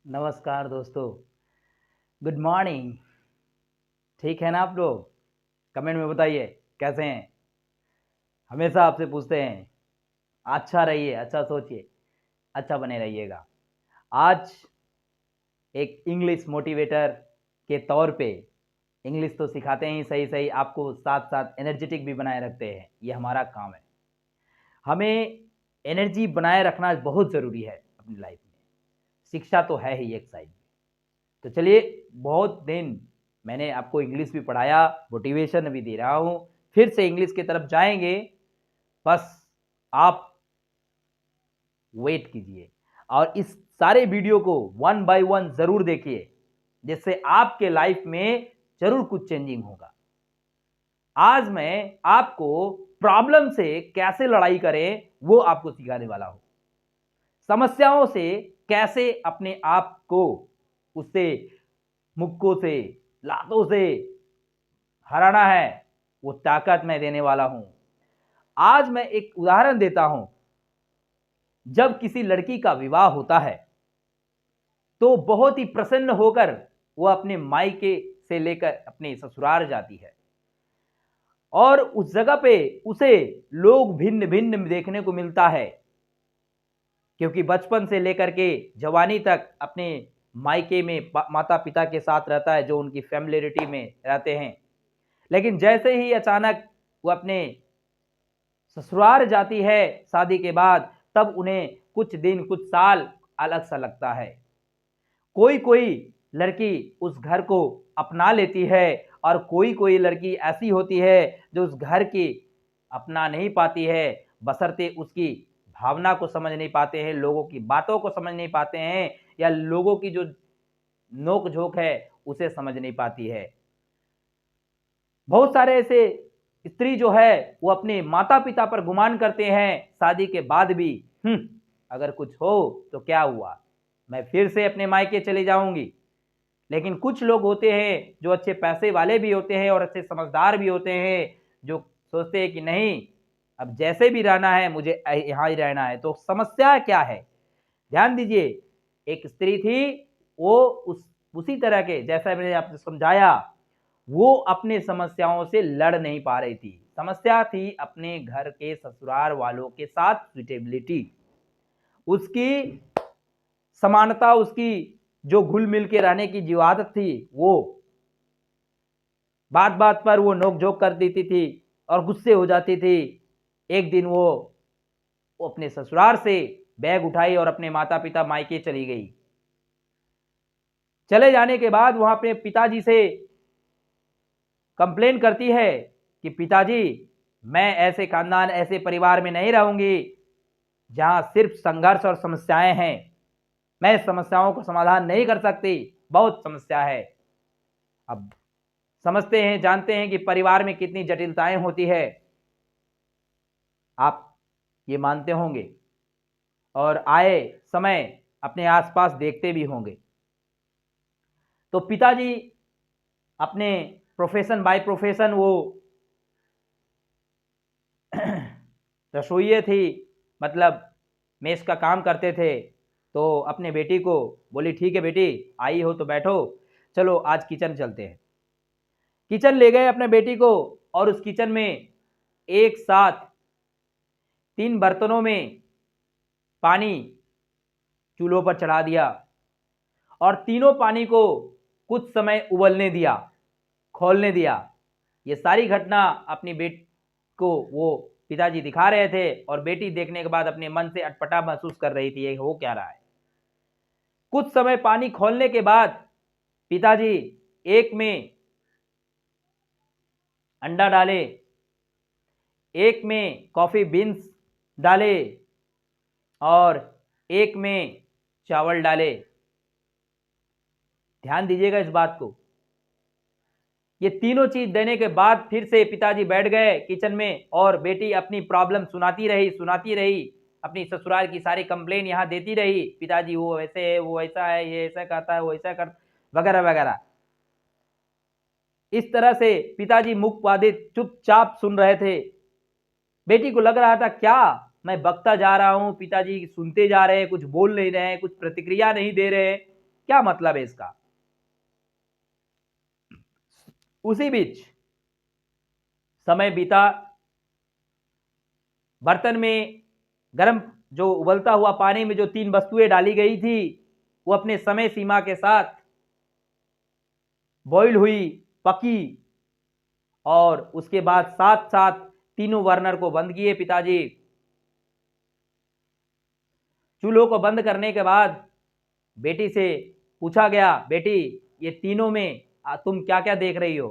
नमस्कार दोस्तों। Good morning. ठीक है ना आप लोग? कमेंट में बताइए कैसे हैं। हमेशा आपसे पूछते हैं, अच्छा रहिए, अच्छा सोचिए, अच्छा बने रहिएगा। आज एक इंग्लिश मोटिवेटर के तौर पे इंग्लिश तो सिखाते हैं ही सही सही, आपको साथ साथ एनर्जेटिक भी बनाए रखते हैं। ये हमारा काम है। हमें एनर्जी बनाए रखना बहुत ज़रूरी है अपनी लाइफ में। शिक्षा तो है ही एक साइड। तो चलिए, बहुत दिन मैंने आपको इंग्लिश भी पढ़ाया, मोटिवेशन भी दे रहा हूँ, फिर से इंग्लिश की तरफ जाएँगे। बस आप वेट कीजिए और इस सारे वीडियो को वन बाय वन ज़रूर देखिए, जिससे आपके लाइफ में ज़रूर कुछ चेंजिंग होगा। आज मैं आपको प्रॉब्लम से कैसे लड़ाई करें, वो आपको सिखाने वाला हूँ। समस्याओं से कैसे अपने आप को उससे मुक्कों से, लातों से हराना है, वो ताकत मैं देने वाला हूं। आज मैं एक उदाहरण देता हूं। जब किसी लड़की का विवाह होता है तो बहुत ही प्रसन्न होकर वो अपने मायके से लेकर अपने ससुराल जाती है और उस जगह पे उसे लोग भिन्न भिन्न देखने को मिलता है, क्योंकि बचपन से लेकर के जवानी तक अपने मायके में माता पिता के साथ रहता है, जो उनकी फैमिलियरिटी में रहते हैं। लेकिन जैसे ही अचानक वो अपने ससुराल जाती है शादी के बाद, तब उन्हें कुछ दिन कुछ साल अलग सा लगता है। कोई कोई लड़की उस घर को अपना लेती है और कोई कोई लड़की ऐसी होती है जो उस घर की अपना नहीं पाती है, बशर्ते उसकी भावना को समझ नहीं पाते हैं, लोगों की बातों को समझ नहीं पाते हैं, या लोगों की जो नोक झोंक है उसे समझ नहीं पाती है। बहुत सारे ऐसे स्त्री जो है वो अपने माता पिता पर गुमान करते हैं शादी के बाद भी। अगर कुछ हो तो क्या हुआ, मैं फिर से अपने मायके चले जाऊंगी। लेकिन कुछ लोग होते हैं जो अच्छे पैसे वाले भी होते हैं और अच्छे समझदार भी होते हैं, जो सोचते हैं कि नहीं, अब जैसे भी रहना है मुझे यहाँ ही रहना है। तो समस्या क्या है, ध्यान दीजिए। एक स्त्री थी, वो उसी तरह के जैसा मैंने आपको समझाया, वो अपने समस्याओं से लड़ नहीं पा रही थी। समस्या थी अपने घर के ससुराल वालों के साथ सुटेबिलिटी, उसकी समानता, उसकी जो घुल मिल के रहने की जो आदत थी, वो बात बात पर वो नोक झोंक कर देती थी और गुस्से हो जाती थी। एक दिन वो अपने ससुराल से बैग उठाई और अपने माता पिता मायके चली गई। चले जाने के बाद वहां अपने पिताजी से कंप्लेन करती है कि पिताजी, मैं ऐसे खानदान, ऐसे परिवार में नहीं रहूंगी जहां सिर्फ संघर्ष और समस्याएं हैं। मैं इस समस्याओं को समाधान नहीं कर सकती, बहुत समस्या है। अब समझते हैं, जानते हैं कि परिवार में कितनी जटिलताएं होती है, आप ये मानते होंगे और आए समय अपने आसपास देखते भी होंगे। तो पिताजी अपने प्रोफेशन बाय प्रोफेशन वो रसोइये थी, मतलब मेस का काम करते थे। तो अपने बेटी को बोली, ठीक है बेटी, आई हो तो बैठो, चलो आज किचन चलते हैं। किचन ले गए अपने बेटी को और उस किचन में एक साथ 3 बर्तनों में पानी चूल्हों पर चढ़ा दिया और तीनों पानी को कुछ समय उबलने दिया, खौलने दिया। ये सारी घटना अपनी बेटी को वो पिताजी दिखा रहे थे और बेटी देखने के बाद अपने मन से अटपटा महसूस कर रही थी, ये हो क्या रहा है। कुछ समय पानी खौलने के बाद पिताजी एक में अंडा डाले, एक में कॉफी बीन्स डाले और एक में चावल डाले। ध्यान दीजिएगा इस बात को। ये तीनों चीज देने के बाद फिर से पिताजी बैठ गए किचन में और बेटी अपनी प्रॉब्लम सुनाती रही, अपनी ससुराल की सारी कंप्लेन यहाँ देती रही। पिताजी वो ऐसे है, वो ऐसा है, ये ऐसा करता है, वो ऐसा कर, वगैरह वगैरह। इस तरह से पिताजी मुख बाधित चुपचाप सुन रहे थे। बेटी को लग रहा था, क्या मैं बकता जा रहा हूं, पिताजी सुनते जा रहे हैं, कुछ बोल नहीं रहे हैं, कुछ प्रतिक्रिया नहीं दे रहे हैं। क्या मतलब है इसका? उसी बीच समय बीता, बर्तन में गर्म जो उबलता हुआ पानी में जो 3 वस्तुएं डाली गई थी वो अपने समय सीमा के साथ बॉईल हुई, पकी, और उसके बाद साथ साथ तीनों बर्नर को बंद किए पिताजी। चूल्हों को बंद करने के बाद बेटी से पूछा गया, बेटी ये तीनों में तुम क्या क्या देख रही हो?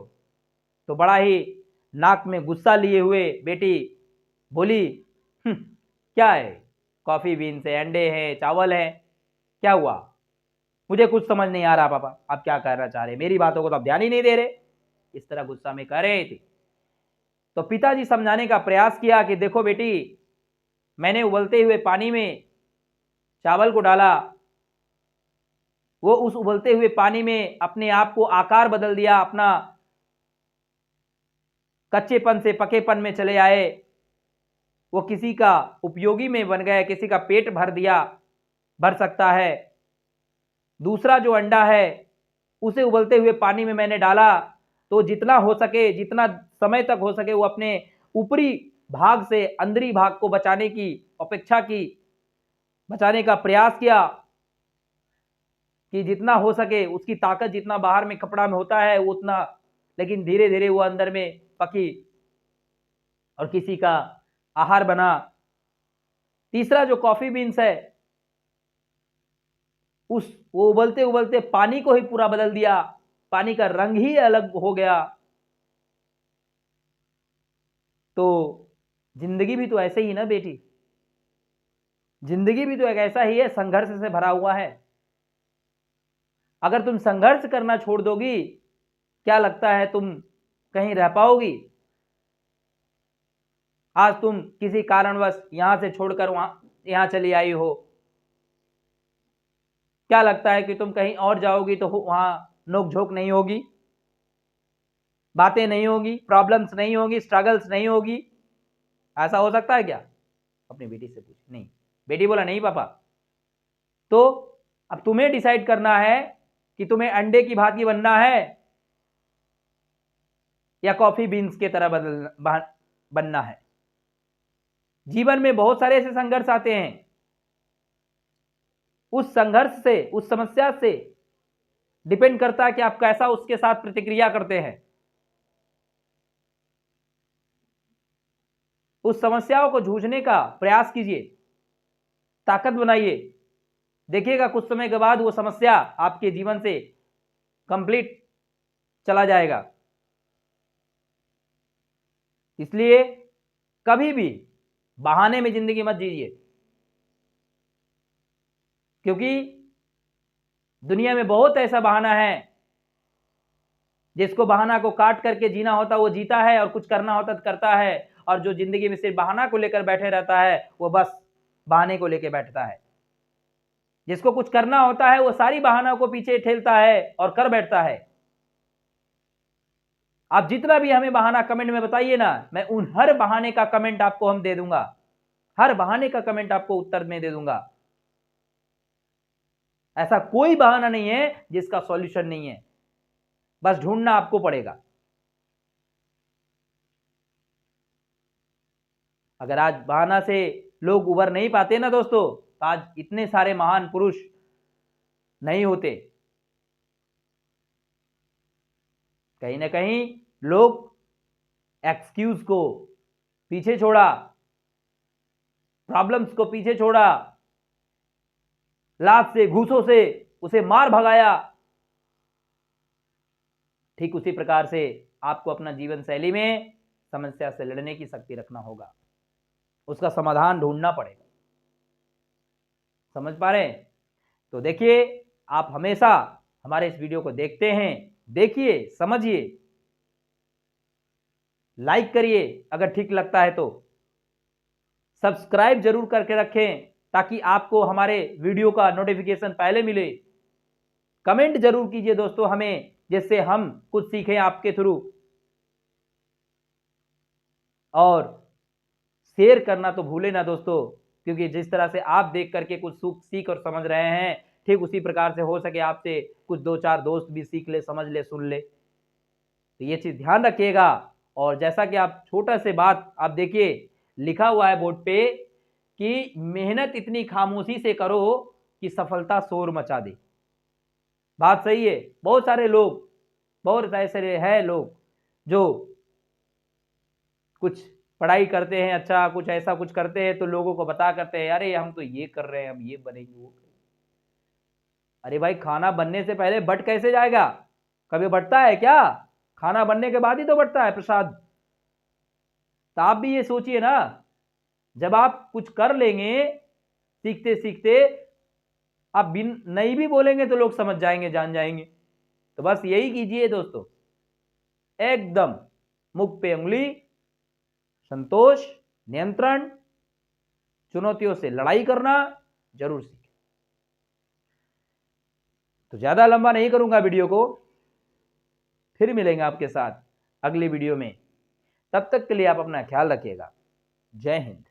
तो बड़ा ही नाक में गुस्सा लिए हुए बेटी बोली, क्या है, कॉफी बीन्स है, अंडे हैं, चावल है, क्या हुआ? मुझे कुछ समझ नहीं आ रहा पापा, आप क्या कहना चाह रहे, मेरी बातों को तो आप ध्यान ही नहीं दे रहे। इस तरह गुस्सा में कह रहे थे। तो पिताजी समझाने का प्रयास किया कि देखो बेटी, मैंने उबलते हुए पानी में चावल को डाला, वो उस उबलते हुए पानी में अपने आप को आकार बदल दिया, अपना कच्चेपन से पकेपन में चले आए, वो किसी का उपयोगी में बन गए, किसी का पेट भर सकता है। दूसरा जो अंडा है उसे उबलते हुए पानी में मैंने डाला, तो जितना हो सके, जितना समय तक हो सके, वो अपने ऊपरी भाग से अंदरी भाग को बचाने की अपेक्षा की, बचाने का प्रयास किया कि जितना हो सके उसकी ताकत जितना बाहर में कपड़ा में होता है वो उतना, लेकिन धीरे धीरे वो अंदर में पकी और किसी का आहार बना। तीसरा जो कॉफी बीन्स है, वो उबलते उबलते पानी को ही पूरा बदल दिया, पानी का रंग ही अलग हो गया। तो जिंदगी भी तो ऐसे ही ना बेटी, जिंदगी भी तो एक ऐसा ही है, संघर्ष से भरा हुआ है। अगर तुम संघर्ष करना छोड़ दोगी, क्या लगता है तुम कहीं रह पाओगी? आज तुम किसी कारणवश यहां से छोड़कर यहां चली आई हो, क्या लगता है कि तुम कहीं और जाओगी तो वहां नोकझोंक नहीं होगी, बातें नहीं होगी, प्रॉब्लम्स नहीं होगी, स्ट्रगल्स नहीं होगी? ऐसा हो सकता है क्या? अपनी बेटी से पूछ। नहीं। बेटी बोला नहीं पापा। तो अब तुम्हें डिसाइड करना है कि तुम्हें अंडे की भांति बनना है या कॉफी बीन्स की तरह बनना है। जीवन में बहुत सारे ऐसे संघर्ष आते हैं, उस संघर्ष से, उस समस्या से डिपेंड करता है कि आप कैसा उसके साथ प्रतिक्रिया करते हैं। उस समस्याओं को जूझने का प्रयास कीजिए, ताकत बनाइए, देखिएगा कुछ समय के बाद वो समस्या आपके जीवन से कंप्लीट चला जाएगा। इसलिए कभी भी बहाने में जिंदगी मत जीजिए, क्योंकि दुनिया में बहुत ऐसा बहाना है, जिसको बहाना को काट करके जीना होता वो जीता है और कुछ करना होता तो करता है, और जो जिंदगी में सिर्फ बहाना को लेकर बैठे रहता है वो बस बहाने को लेकर बैठता है। जिसको कुछ करना होता है वो सारी बहानों को पीछे ठेलता है और कर बैठता है। आप जितना भी हमें बहाना कमेंट में बताइए ना, मैं उन हर बहाने का कमेंट आपको हम दे दूंगा, हर बहाने का कमेंट आपको उत्तर में दे दूंगा। ऐसा कोई बहाना नहीं है जिसका सॉल्यूशन नहीं है, बस ढूंढना आपको पड़ेगा। अगर आज बहाना से लोग उबर नहीं पाते ना दोस्तों, तो आज इतने सारे महान पुरुष नहीं होते। कहीं ना कहीं लोग एक्सक्यूज को पीछे छोड़ा, प्रॉब्लम्स को पीछे छोड़ा, लात से, घूसों से उसे मार भगाया। ठीक उसी प्रकार से आपको अपना जीवन शैली में समस्या से लड़ने की शक्ति रखना होगा, उसका समाधान ढूंढना पड़ेगा। समझ पा रहे हैं? तो देखिए, आप हमेशा हमारे इस वीडियो को देखते हैं, देखिए, समझिए, लाइक करिए, अगर ठीक लगता है तो सब्सक्राइब जरूर करके रखें ताकि आपको हमारे वीडियो का नोटिफिकेशन पहले मिले। कमेंट जरूर कीजिए दोस्तों हमें, जिससे हम कुछ सीखें आपके थ्रू, और शेयर करना तो भूले ना दोस्तों, क्योंकि जिस तरह से आप देख करके कुछ सीख और समझ रहे हैं, ठीक उसी प्रकार से हो सके आपसे कुछ 2-4 दोस्त भी सीख ले, समझ ले, सुन ले। तो ये चीज़ ध्यान रखिएगा। और जैसा कि आप छोटा से बात आप देखिए, लिखा हुआ है बोर्ड पे कि मेहनत इतनी खामोशी से करो कि सफलता शोर मचा दे। बात सही है। बहुत सारे लोग, बहुत ऐसे हैं लोग जो कुछ पढ़ाई करते हैं, अच्छा कुछ ऐसा कुछ करते हैं तो लोगों को बता करते हैं, अरे हम तो ये कर रहे हैं, हम ये बनेंगे, वो करेंगे। अरे भाई, खाना बनने से पहले बट कैसे जाएगा? कभी बटता है क्या? खाना बनने के बाद ही तो बटता है प्रसाद। तो आप भी ये सोचिए ना, जब आप कुछ कर लेंगे सीखते सीखते, आप बिन नहीं भी बोलेंगे तो लोग समझ जाएंगे, जान जाएंगे। तो बस यही कीजिए दोस्तों, एकदम मुख पे उंगली, संतोष, नियंत्रण, चुनौतियों से लड़ाई करना जरूर सीखें। तो ज्यादा लंबा नहीं करूंगा वीडियो को, फिर मिलेंगे आपके साथ अगली वीडियो में। तब तक के लिए आप अपना ख्याल रखिएगा। जय हिंद।